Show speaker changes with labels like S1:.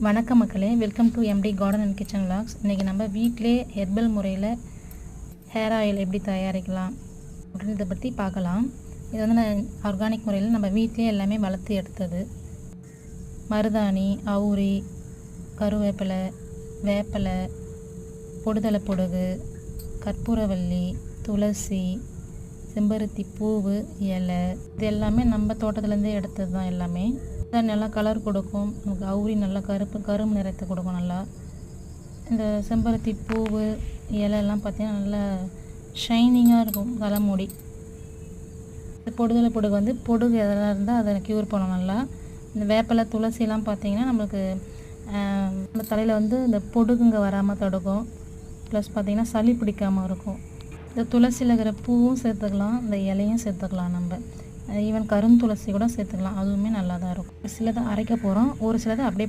S1: வணக்கம் மக்களே, welcome to MD garden and kitchen vlogs. இன்றைக்கி நம்ம வீட்டிலே ஹெர்பல் முறையில் ஹேர் ஆயில் எப்படி தயாரிக்கலாம் அப்படின்றத பற்றி பார்க்கலாம். இது வந்து நான் ஆர்கானிக் முறையில் நம்ம வீட்டிலே எல்லாமே வளர்த்து எடுத்தது. மருதாணி, அவுரி, கருவேப்பிலை, வேப்பிலை, பொடுதலை பொடுகு, கற்பூரவள்ளி, துளசி, செம்பருத்தி பூவு, இலை, இது எல்லாமே நம்ம தோட்டத்துலேருந்தே எடுத்தது தான் எல்லாமே. நல்லா கலர் கொடுக்கும். நமக்கு அவுரி நல்லா கரும்பு நிறத்தை கொடுக்கும். நல்லா இந்த செம்பருத்தி பூவு, இலையெல்லாம் பார்த்திங்கன்னா நல்லா ஷைனிங்காக இருக்கும் தலைமுடி. பொடுதலை பொடுகு வந்து பொடுகு எதெல்லாம் இருந்தால் அதை க்யூர் பண்ணும் நல்லா. இந்த வேப்பிலை, துளசிலாம் பார்த்திங்கன்னா நம்மளுக்கு நம்ம தலையில் வந்து இந்த பொடுகுங்க வராமல் தடுக்கும். ப்ளஸ் பார்த்திங்கன்னா சளி பிடிக்காமல் இருக்கும். இந்த துளசியில் இருக்கிற பூவும் சேர்த்துக்கலாம், இந்த இலையும் சேர்த்துக்கலாம். நம்ம ஈவன் கருந்துளசி கூட சேர்த்துக்கலாம், அதுவுமே நல்லா தான் இருக்கும். சிலதை அரைக்க போகிறோம், ஒரு சிலதை அப்படியே